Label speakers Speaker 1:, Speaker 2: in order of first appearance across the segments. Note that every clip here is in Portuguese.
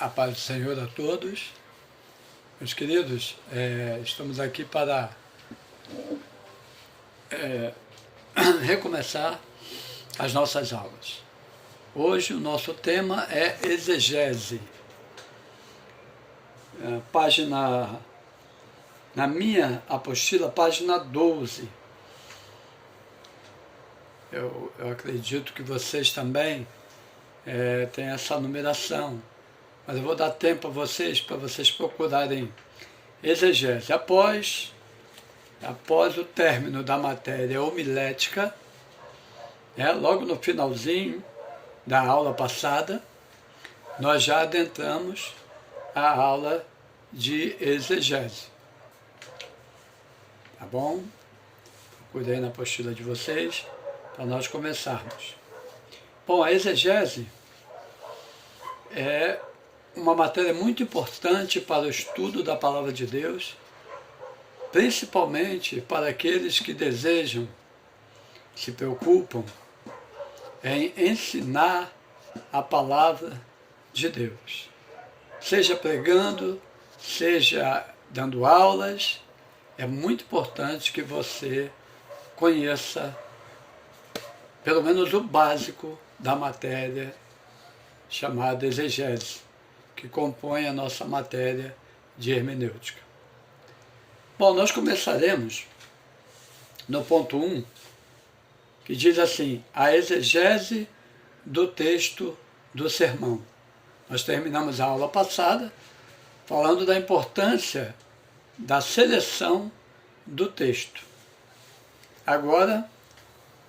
Speaker 1: A paz do Senhor a todos. Meus queridos, estamos aqui para recomeçar as nossas aulas. Hoje o nosso tema é exegese. Na minha apostila, página 12. Eu acredito que vocês também têm essa numeração. Mas eu vou dar tempo a vocês, para vocês procurarem exegese. Após o término da matéria homilética, logo no finalzinho da aula passada, nós já adentramos a aula de exegese. Tá bom? Procurei na apostila de vocês para nós começarmos. Bom, a exegese é uma matéria muito importante para o estudo da Palavra de Deus, principalmente para aqueles que desejam, se preocupam em ensinar a Palavra de Deus. Seja pregando, seja dando aulas, é muito importante que você conheça pelo menos o básico da matéria chamada exegese, que compõe a nossa matéria de hermenêutica. Bom, nós começaremos no ponto 1, que diz assim: a exegese do texto do sermão. Nós terminamos a aula passada falando da importância da seleção do texto. Agora,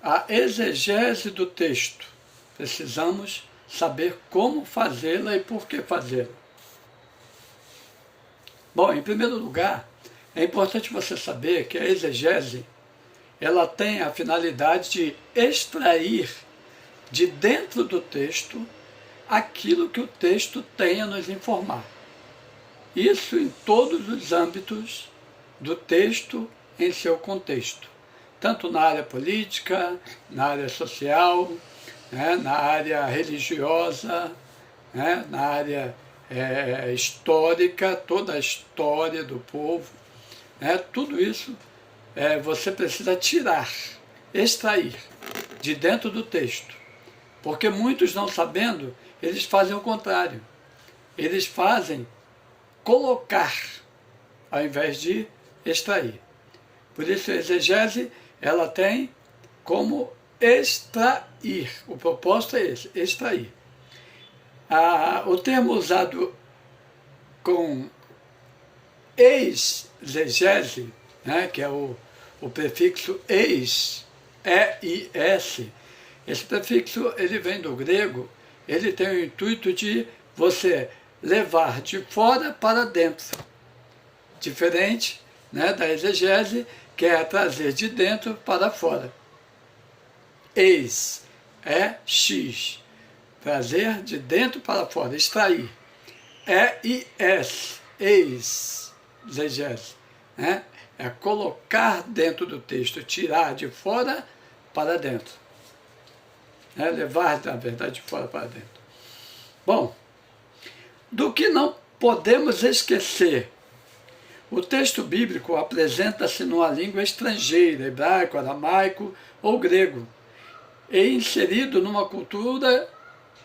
Speaker 1: a exegese do texto. Precisamos saber como fazê-la e por que fazê-la. Bom, em primeiro lugar, é importante você saber que a exegese, ela tem a finalidade de extrair de dentro do texto aquilo que o texto tem a nos informar. Isso em todos os âmbitos do texto em seu contexto, tanto na área política, na área social, na área religiosa, na área histórica, toda a história do povo, tudo isso você precisa tirar, extrair de dentro do texto, porque muitos, não sabendo, eles fazem o contrário, eles fazem colocar ao invés de extrair. Por isso a exegese, ela tem como extrair. O propósito é esse, extrair. O termo usado com exegese, que é o prefixo eis, E-I-S, esse prefixo ele vem do grego, ele tem o intuito de você levar de fora para dentro, diferente da exegese, que é trazer de dentro para fora. Eis é X, trazer de dentro para fora, extrair. E-I-S, eis, exegese, é colocar dentro do texto, tirar de fora para dentro, levar, na verdade, de fora para dentro. Bom, do que não podemos esquecer, o texto bíblico apresenta-se numa língua estrangeira, hebraico, aramaico ou grego, e inserido numa cultura,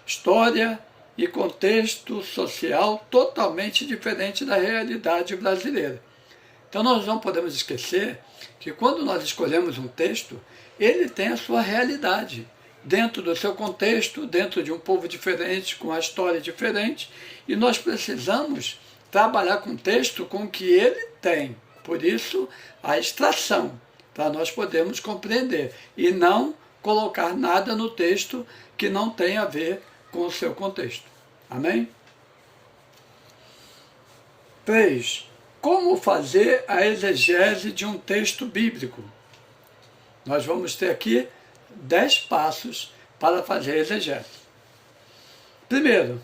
Speaker 1: história e contexto social totalmente diferente da realidade brasileira. Então nós não podemos esquecer que quando nós escolhemos um texto, ele tem a sua realidade, dentro do seu contexto, dentro de um povo diferente, com uma história diferente, e nós precisamos trabalhar com o texto com o que ele tem. Por isso, a extração, para nós podermos compreender, e não colocar nada no texto que não tem a ver com o seu contexto. Amém? 3. Como fazer a exegese de um texto bíblico? Nós vamos ter aqui 10 passos para fazer a exegese. Primeiro,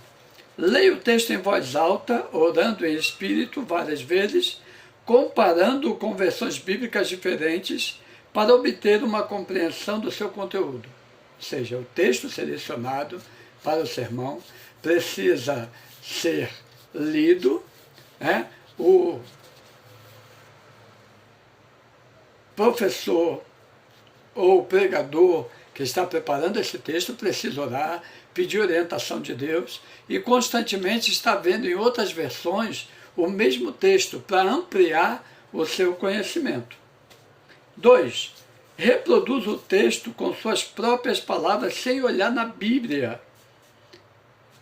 Speaker 1: leia o texto em voz alta, orando em espírito várias vezes, comparando com versões bíblicas diferentes, para obter uma compreensão do seu conteúdo. Ou seja, o texto selecionado para o sermão precisa ser lido, né? O professor ou pregador que está preparando esse texto precisa orar, pedir orientação de Deus e constantemente está vendo em outras versões o mesmo texto para ampliar o seu conhecimento. 2. Reproduz o texto com suas próprias palavras sem olhar na Bíblia.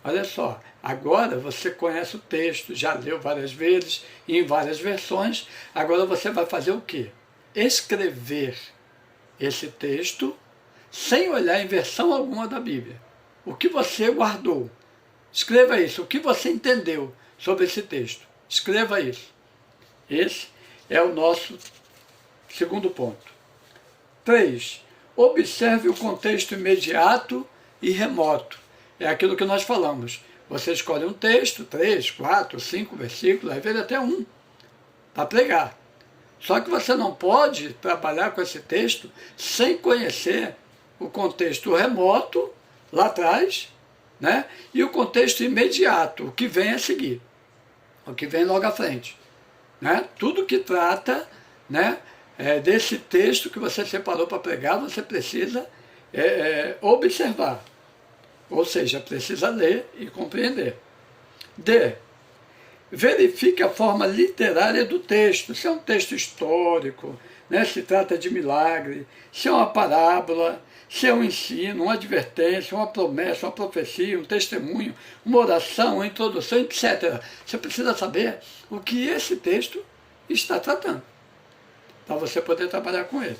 Speaker 1: Olha só, agora você conhece o texto, já leu várias vezes, em várias versões, agora você vai fazer o quê? Escrever esse texto sem olhar em versão alguma da Bíblia. O que você guardou? Escreva isso. O que você entendeu sobre esse texto? Escreva isso. Esse é o nosso segundo ponto. 3. Observe o contexto imediato e remoto. É aquilo que nós falamos. Você escolhe um texto, 3, 4, 5 versículos, às vezes até um, para pregar. Só que você não pode trabalhar com esse texto sem conhecer o contexto remoto, lá atrás, né? E o contexto imediato, o que vem a seguir, o que vem logo à frente. Né? Tudo que trata, né, desse texto que você separou para pregar, você precisa observar. Ou seja, precisa ler e compreender. D. Verifique a forma literária do texto. Se é um texto histórico, né, se trata de milagre, se é uma parábola, se é um ensino, uma advertência, uma promessa, uma profecia, um testemunho, uma oração, uma introdução, etc. Você precisa saber o que esse texto está tratando, para você poder trabalhar com ele.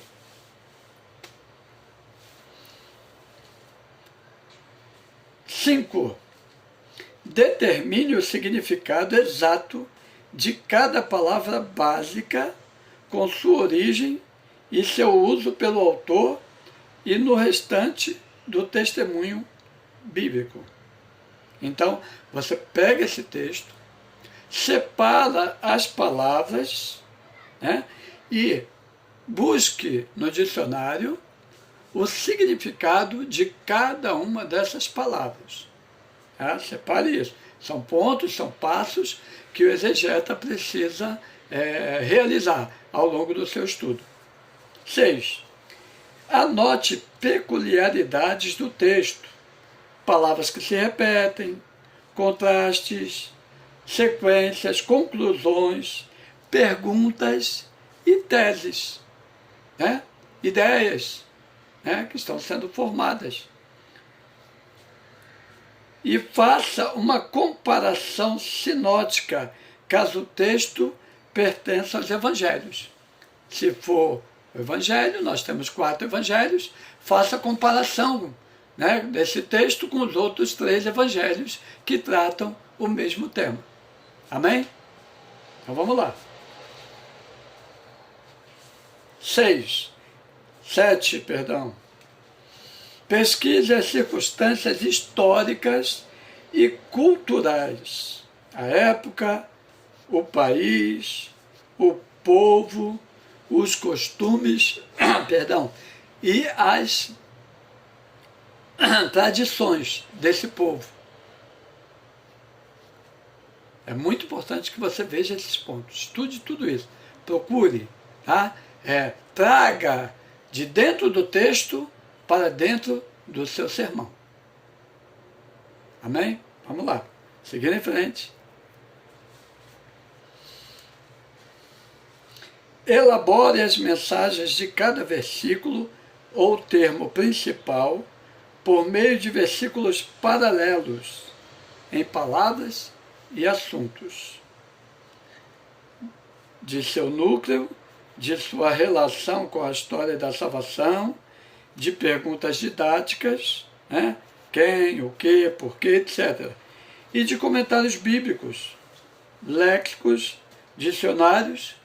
Speaker 1: 5. Determine o significado exato de cada palavra básica com sua origem e seu uso pelo autor e no restante do testemunho bíblico. Então, você pega esse texto, separa as palavras, né, e busque no dicionário o significado de cada uma dessas palavras. Tá? Separe isso. São pontos, são passos que o exegeta precisa realizar ao longo do seu estudo. 6. Anote peculiaridades do texto, palavras que se repetem, contrastes, sequências, conclusões, perguntas e teses, né? Ideias, né, que estão sendo formadas. E faça uma comparação sinótica, caso o texto pertença aos evangelhos. Se for o evangelho, nós temos 4 evangelhos, faça a comparação, né, desse texto com os outros 3 evangelhos que tratam o mesmo tema. Amém? Então vamos lá. 7. Pesquise as circunstâncias históricas e culturais, a época, o país, o povo, os costumes, e as tradições desse povo. É muito importante que você veja esses pontos, estude tudo isso, procure, tá? Traga de dentro do texto para dentro do seu sermão. Amém? Vamos lá, seguindo em frente. Elabore as mensagens de cada versículo ou termo principal por meio de versículos paralelos em palavras e assuntos, de seu núcleo, de sua relação com a história da salvação, de perguntas didáticas, né? Quem, o que, por quê, etc. E de comentários bíblicos, léxicos, dicionários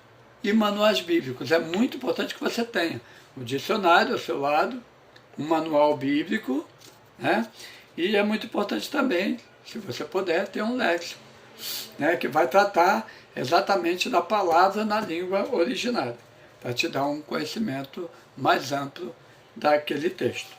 Speaker 1: e manuais bíblicos. É muito importante que você tenha o dicionário ao seu lado, um manual bíblico, né? E é muito importante também, se você puder, ter um léxico, né, que vai tratar exatamente da palavra na língua originária, para te dar um conhecimento mais amplo daquele texto.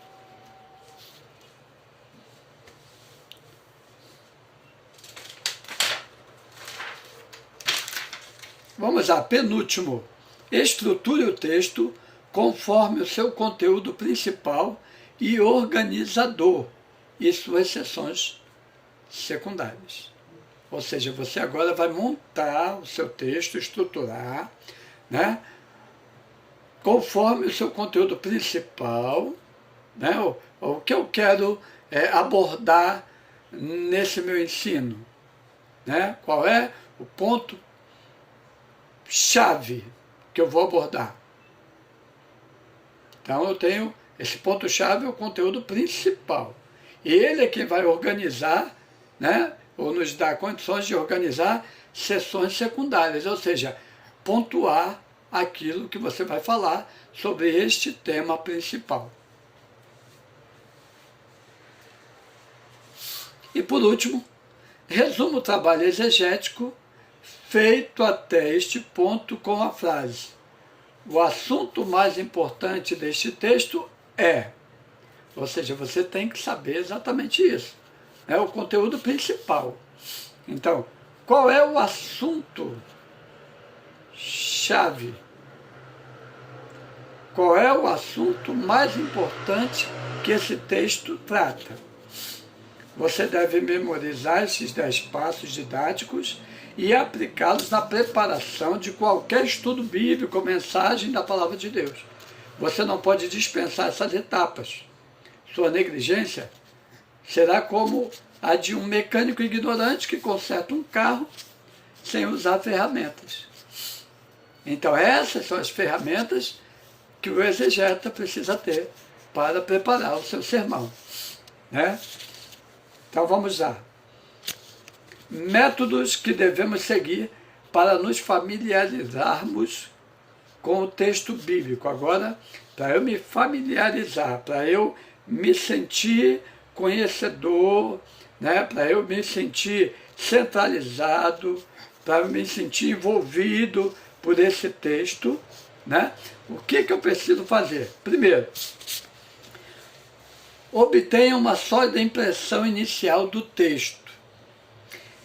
Speaker 1: Vamos lá, penúltimo. Estruture o texto conforme o seu conteúdo principal e organizador e suas seções secundárias. Ou seja, você agora vai montar o seu texto, estruturar, né, conforme o seu conteúdo principal, né, o que eu quero abordar nesse meu ensino, né, qual é o ponto chave que eu vou abordar. Então eu tenho esse ponto chave, é o conteúdo principal. E ele é quem vai organizar, né, ou nos dar condições de organizar sessões secundárias, ou seja, pontuar aquilo que você vai falar sobre este tema principal. E por último, resuma o trabalho exegético feito até este ponto com a frase: o assunto mais importante deste texto é... Ou seja, você tem que saber exatamente isso. É o conteúdo principal. Então, qual é o assunto chave? Qual é o assunto mais importante que esse texto trata? Você deve memorizar esses 10 passos didáticos e aplicá-los na preparação de qualquer estudo bíblico ou mensagem da Palavra de Deus. Você não pode dispensar essas etapas. Sua negligência será como a de um mecânico ignorante que conserta um carro sem usar ferramentas. Então essas são as ferramentas que o exegeta precisa ter para preparar o seu sermão, né? Então vamos lá. Métodos que devemos seguir para nos familiarizarmos com o texto bíblico. Agora, para eu me familiarizar, para eu me sentir conhecedor, né, para eu me sentir centralizado, para eu me sentir envolvido por esse texto, né, o que eu preciso fazer? Primeiro, obtenha uma sólida impressão inicial do texto.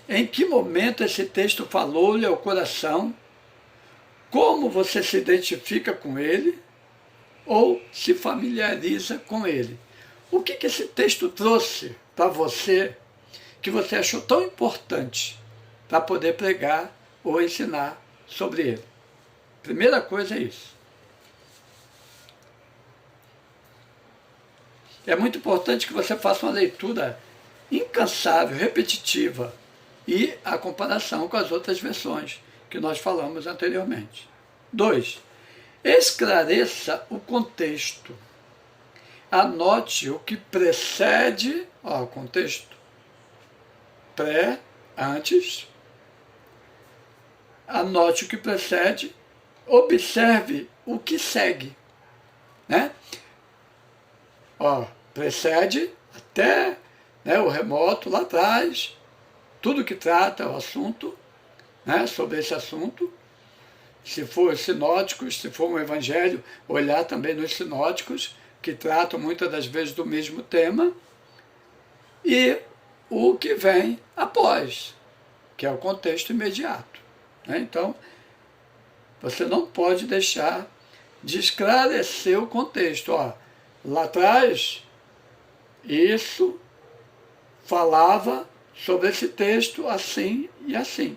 Speaker 1: Em que momento esse texto falou-lhe ao coração? Como você se identifica com ele ou se familiariza com ele? O que esse texto trouxe para você que você achou tão importante para poder pregar ou ensinar sobre ele? Primeira coisa é isso. É muito importante que você faça uma leitura incansável, repetitiva e a comparação com as outras versões que nós falamos anteriormente. 2. Esclareça o contexto. Anote o que precede, contexto pré, antes. Anote o que precede, observe o que segue, né? Precede até, né, o remoto lá atrás, tudo que trata o assunto, né, sobre esse assunto. Se for sinóticos, se for um evangelho, olhar também nos sinóticos, que tratam muitas das vezes do mesmo tema, e o que vem após, que é o contexto imediato, né? Então, você não pode deixar de esclarecer o contexto. Lá atrás, isso falava sobre esse texto assim e assim.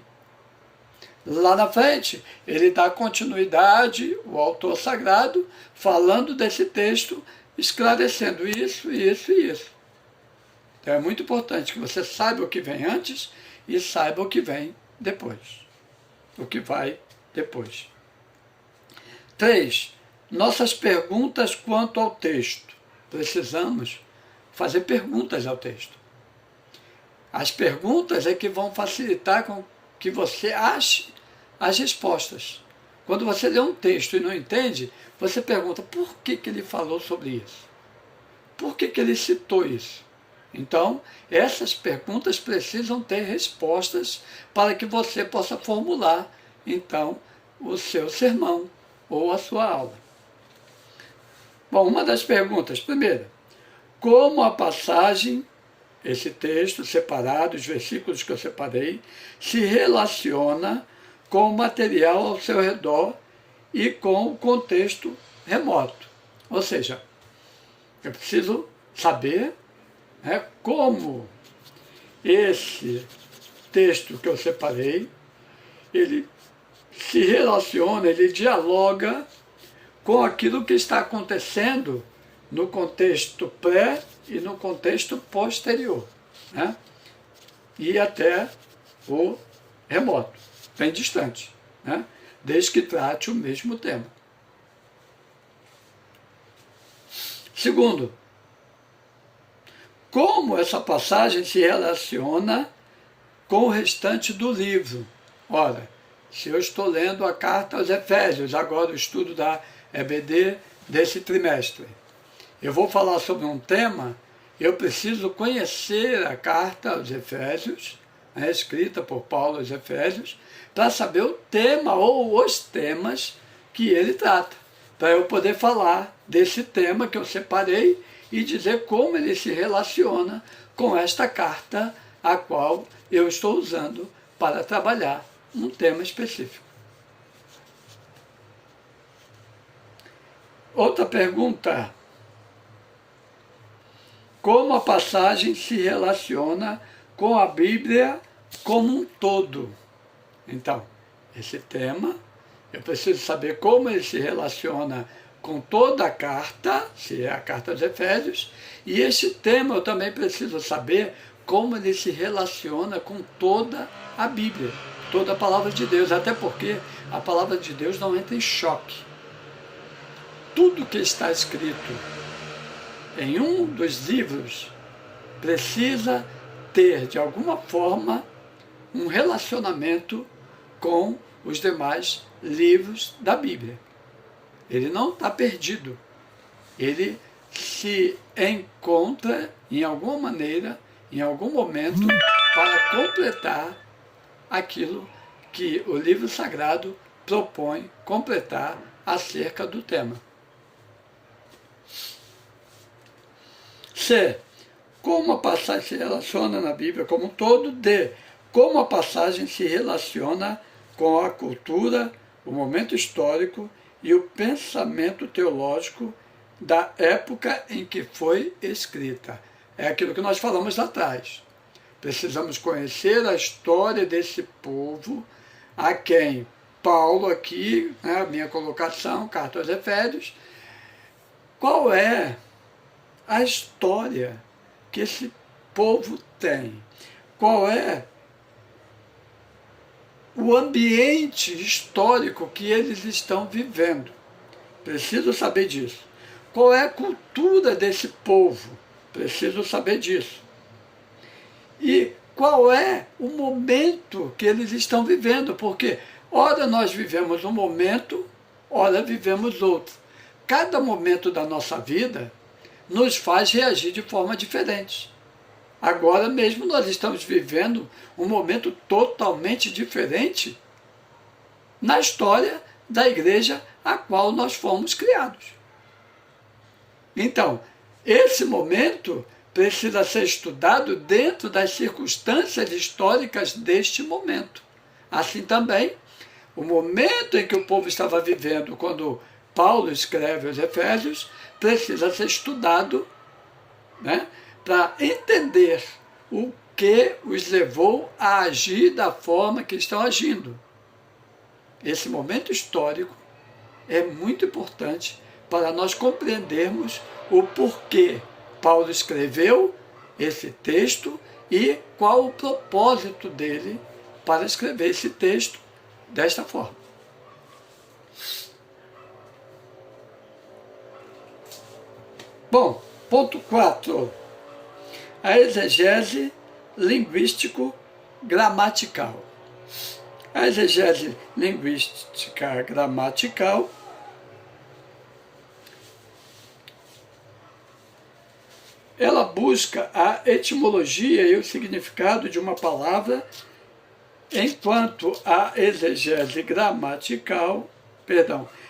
Speaker 1: Lá na frente, ele dá continuidade, o autor sagrado, falando desse texto, esclarecendo isso, isso e isso. Então é muito importante que você saiba o que vem antes e saiba o que vem depois. O que vai depois. 3. Nossas perguntas quanto ao texto. Precisamos fazer perguntas ao texto. As perguntas é que vão facilitar com que você ache as respostas. Quando você lê um texto e não entende, você pergunta por que ele falou sobre isso? Por que ele citou isso? Então, essas perguntas precisam ter respostas para que você possa formular, então, o seu sermão ou a sua aula. Bom, uma das perguntas, primeira, como a passagem, esse texto separado, os versículos que eu separei, se relaciona com o material ao seu redor e com o contexto remoto. Ou seja, eu preciso saber como esse texto que eu separei, ele se relaciona, ele dialoga com aquilo que está acontecendo no contexto pré e no contexto posterior, né? E até o remoto, bem distante, né? Desde que trate o mesmo tema. Segundo, como essa passagem se relaciona com o restante do livro. Ora, se eu estou lendo a carta aos Efésios, agora o estudo da EBD desse trimestre, eu vou falar sobre um tema, eu preciso conhecer a carta aos Efésios, escrita por Paulo aos Efésios, para saber o tema ou os temas que ele trata, para eu poder falar desse tema que eu separei e dizer como ele se relaciona com esta carta a qual eu estou usando para trabalhar um tema específico. Outra pergunta: como a passagem se relaciona com a Bíblia como um todo? Então, esse tema, eu preciso saber como ele se relaciona com toda a carta, se é a carta aos Efésios, e esse tema eu também preciso saber como ele se relaciona com toda a Bíblia, toda a palavra de Deus, até porque a palavra de Deus não entra em choque. Tudo que está escrito em um dos livros precisa ter, de alguma forma, um relacionamento com os demais livros da Bíblia. Ele não está perdido. Ele se encontra, em alguma maneira, em algum momento, para completar aquilo que o livro sagrado propõe completar acerca do tema. C. Como a passagem se relaciona na Bíblia como um todo. D. Como a passagem se relaciona com a cultura, o momento histórico e o pensamento teológico da época em que foi escrita. É aquilo que nós falamos lá atrás. Precisamos conhecer a história desse povo, a quem Paulo aqui, a minha colocação, carta aos Efésios, qual é a história que esse povo tem? Qual é o ambiente histórico que eles estão vivendo? Preciso saber disso. Qual é a cultura desse povo? Preciso saber disso. E qual é o momento que eles estão vivendo? Porque, ora nós vivemos um momento, ora vivemos outro. Cada momento da nossa vida nos faz reagir de forma diferente. Agora mesmo nós estamos vivendo um momento totalmente diferente na história da igreja a qual nós fomos criados. Então, esse momento precisa ser estudado dentro das circunstâncias históricas deste momento. Assim também, o momento em que o povo estava vivendo quando Paulo escreve aos Efésios precisa ser estudado, para entender o que os levou a agir da forma que estão agindo. Esse momento histórico é muito importante para nós compreendermos o porquê Paulo escreveu esse texto e qual o propósito dele para escrever esse texto desta forma. Bom, ponto 4. A exegese linguístico-gramatical. A exegese linguística gramatical ela busca a etimologia e o significado de uma palavra, enquanto a exegese gramatical,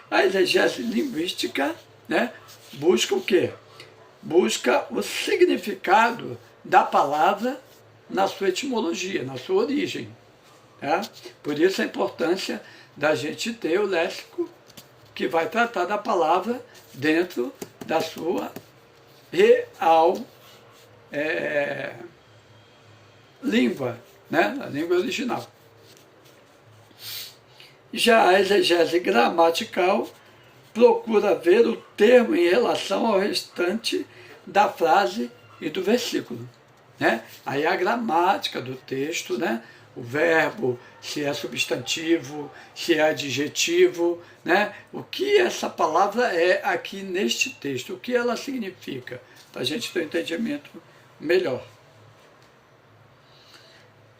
Speaker 1: a exegese linguística, busca o quê? Busca o significado da palavra na sua etimologia, na sua origem. Né? Por isso a importância da gente ter o léxico que vai tratar da palavra dentro da sua real língua, né? A língua original. Já a exegese gramatical procura ver o termo em relação ao restante da frase e do versículo. Né? Aí a gramática do texto, né? O verbo, se é substantivo, se é adjetivo, né? O que essa palavra é aqui neste texto, o que ela significa, para a gente ter um entendimento melhor.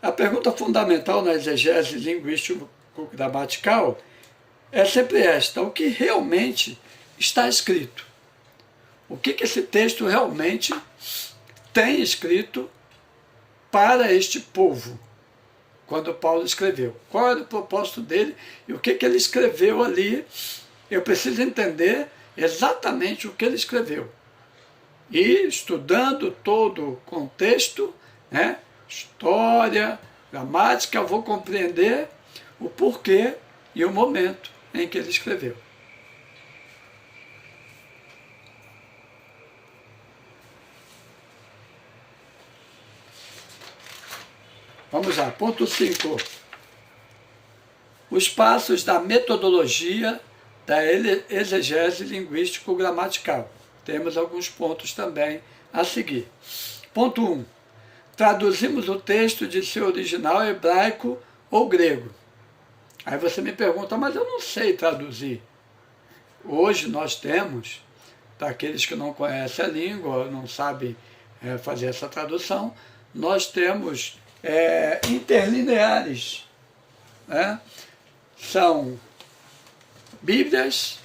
Speaker 1: A pergunta fundamental na exegese linguístico-gramatical é sempre esta: o que realmente está escrito? O que esse texto realmente tem escrito para este povo, quando Paulo escreveu? Qual era o propósito dele e o que ele escreveu ali? Eu preciso entender exatamente o que ele escreveu. E estudando todo o contexto, né, história, gramática, eu vou compreender o porquê e o momento em que ele escreveu. Vamos lá, ponto 5. Os passos da metodologia da exegese linguístico-gramatical. Temos alguns pontos também a seguir. Ponto 1. Traduzimos o texto de seu original hebraico ou grego. Aí você me pergunta, mas eu não sei traduzir. Hoje nós temos, para aqueles que não conhecem a língua, não sabem fazer essa tradução, nós temos interlineares. Né? São bíblias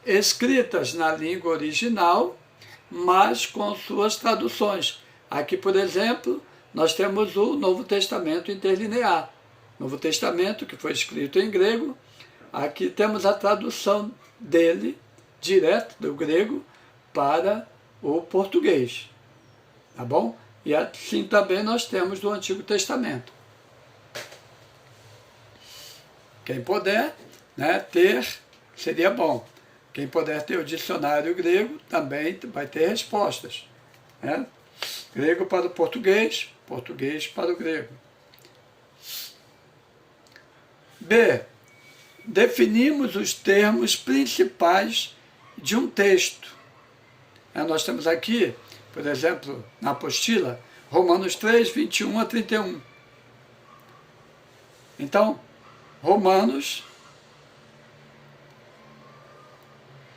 Speaker 1: escritas na língua original, mas com suas traduções. Aqui, por exemplo, nós temos o Novo Testamento interlinear. Novo Testamento, que foi escrito em grego. Aqui temos a tradução dele, direto do grego, para o português. Tá bom? E assim também nós temos do Antigo Testamento. Quem puder, né, ter, seria bom. Quem puder ter o dicionário grego, também vai ter respostas. Né? Grego para o português, português para o grego. B. Definimos os termos principais de um texto. Nós temos aqui, por exemplo, na apostila, Romanos 3, 21 a 31. Então, Romanos,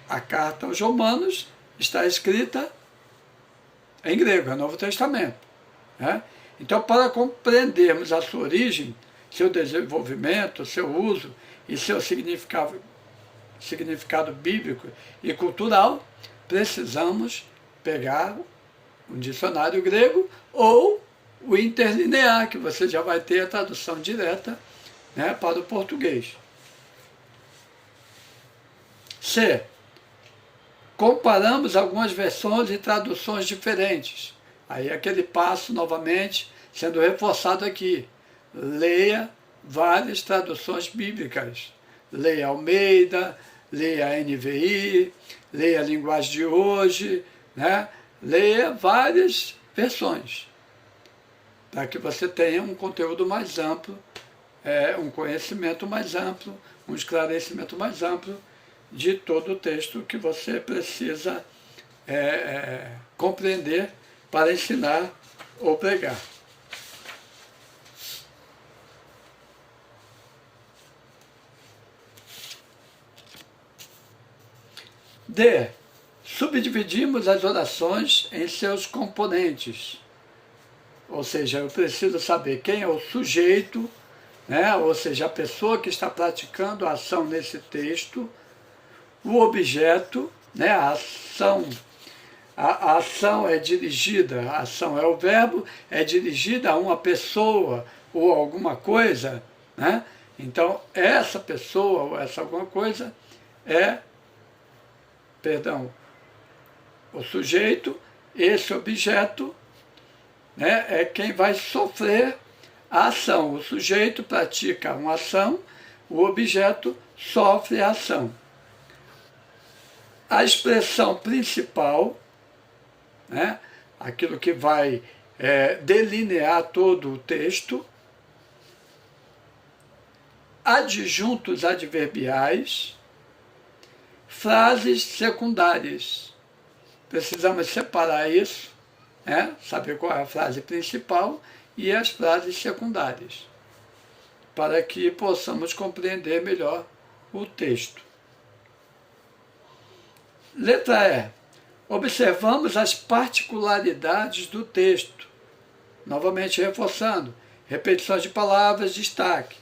Speaker 1: a carta aos Romanos está escrita em grego, é o Novo Testamento. Né? Então, para compreendermos a sua origem, seu desenvolvimento, seu uso e seu significado bíblico e cultural, precisamos pegar um dicionário grego ou o interlinear, que você já vai ter a tradução direta, né, para o português. C. Comparamos algumas versões e traduções diferentes. Aí aquele passo, novamente, sendo reforçado aqui. Leia várias traduções bíblicas. Leia Almeida, leia a NVI, leia a Linguagem de Hoje, né? Leia várias versões, para que você tenha um conteúdo mais amplo, um conhecimento mais amplo, um esclarecimento mais amplo de todo o texto que você precisa compreender para ensinar ou pregar. D. Subdividimos as orações em seus componentes. Ou seja, eu preciso saber quem é o sujeito, né? Ou seja, a pessoa que está praticando a ação nesse texto, o objeto, né? A ação é dirigida, a ação é o verbo, é dirigida a uma pessoa ou alguma coisa, né? Então, essa pessoa ou essa alguma coisa o sujeito, esse objeto, né, é quem vai sofrer A ação, o sujeito pratica uma ação, o objeto sofre a ação. A expressão principal, né, aquilo que vai delinear todo o texto, adjuntos adverbiais, frases secundárias. Precisamos separar isso, né, saber qual é a frase principal e as frases secundárias, para que possamos compreender melhor o texto. Letra E. Observamos as particularidades do texto. Novamente reforçando. Repetições de palavras, destaque.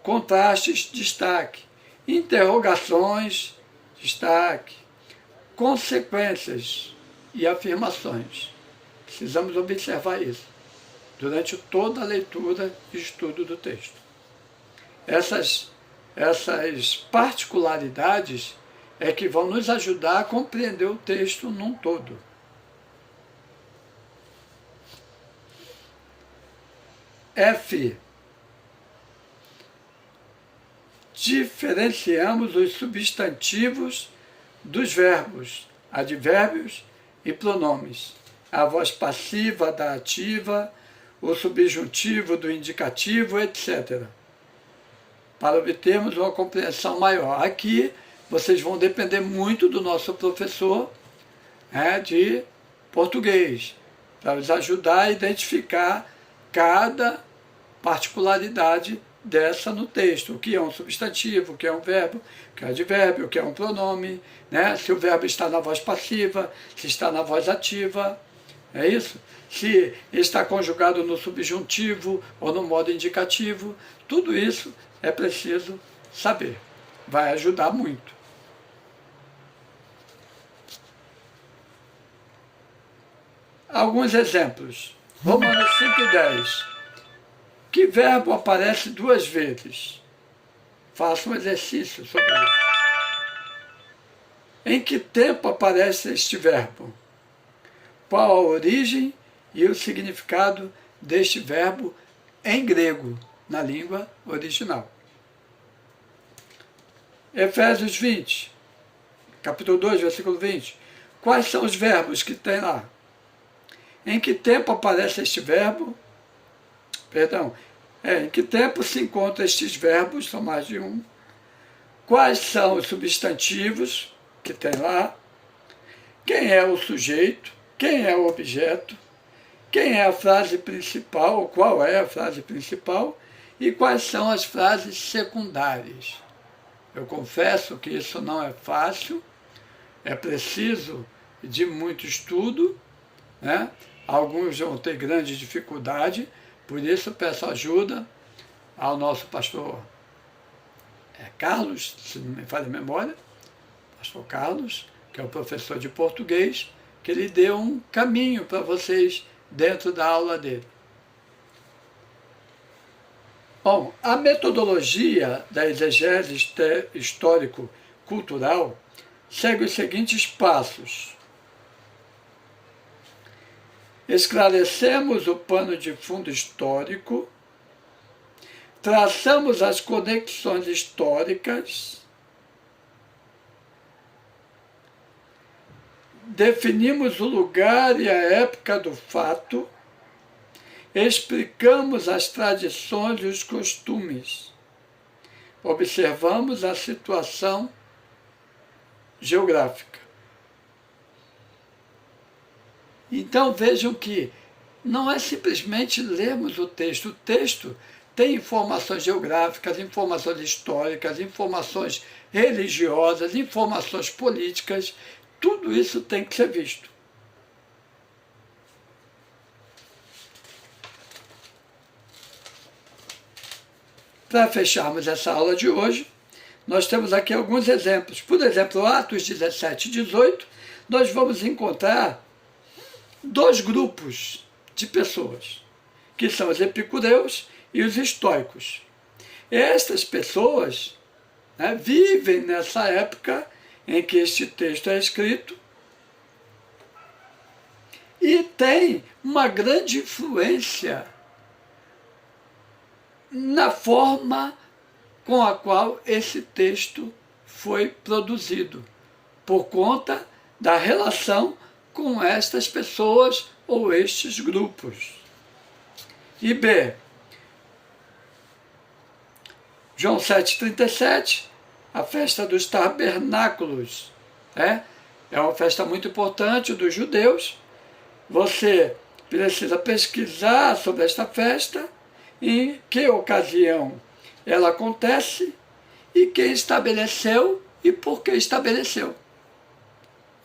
Speaker 1: Contrastes, destaque. Interrogações, destaque. Consequências e afirmações. Precisamos observar isso durante toda a leitura e estudo do texto. Essas particularidades é que vão nos ajudar a compreender o texto num todo. F. Diferenciamos os substantivos dos verbos, advérbios e pronomes. A voz passiva da ativa, o subjuntivo do indicativo, etc. Para obtermos uma compreensão maior. Aqui, vocês vão depender muito do nosso professor de português, para nos ajudar a identificar cada particularidade dessa no texto. O que é um substantivo, o que é um verbo, o que é um advérbio, o que é um pronome, né? Se o verbo está na voz passiva, se está na voz ativa, é isso? Se está conjugado no subjuntivo ou no modo indicativo, tudo isso é preciso saber. Vai ajudar muito. Alguns exemplos. Romanos 5:10. Que verbo aparece 2 vezes? Faça um exercício sobre isso. Em que tempo aparece este verbo? Qual a origem e o significado deste verbo em grego, na língua original? Efésios 20, capítulo 2, versículo 20. Quais são os verbos que tem lá? Em que tempo aparece este verbo? Em que tempo se encontram estes verbos? São mais de um. Quais são os substantivos que tem lá? Quem é o sujeito? Quem é o objeto? Quem é a frase principal? Qual é a frase principal? E quais são as frases secundárias? Eu confesso que isso não é fácil, é preciso de muito estudo, né? Alguns vão ter grande dificuldade, por isso peço ajuda ao nosso pastor Carlos, se não me falha a memória, pastor Carlos, que é o professor de português, que ele deu um caminho para vocês dentro da aula dele. Bom, a metodologia da exegese histórico-cultural segue os seguintes passos. Esclarecemos o pano de fundo histórico, traçamos as conexões históricas, definimos o lugar e a época do fato, explicamos as tradições e os costumes, observamos a situação geográfica. Então vejam que não é simplesmente lermos o texto tem informações geográficas, informações históricas, informações religiosas, informações políticas, tudo isso tem que ser visto. Para fecharmos essa aula de hoje, nós temos aqui alguns exemplos. Por exemplo, Atos 17 e 18, nós vamos encontrar 2 grupos de pessoas, que são os epicureus e os estoicos. Estas pessoas vivem nessa época em que este texto é escrito e tem uma grande influência na forma com a qual esse texto foi produzido, por conta da relação com estas pessoas ou estes grupos. E B, João 7,37, a festa dos tabernáculos, é uma festa muito importante dos judeus. Você precisa pesquisar sobre esta festa, em que ocasião ela acontece e quem estabeleceu e por que estabeleceu.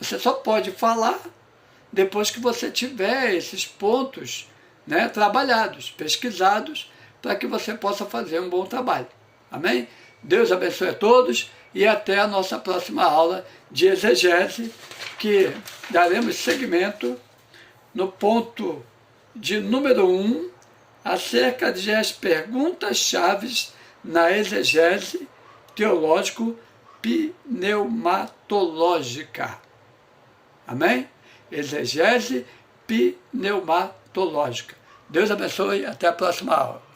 Speaker 1: Você só pode falar depois que você tiver esses pontos, trabalhados, pesquisados, para que você possa fazer um bom trabalho. Amém? Deus abençoe a todos e até a nossa próxima aula de exegese, que daremos seguimento no ponto de número 1, acerca das perguntas-chave na exegese teológico-pneumatológica. Amém? Exegese pneumatológica. Deus abençoe e até a próxima aula.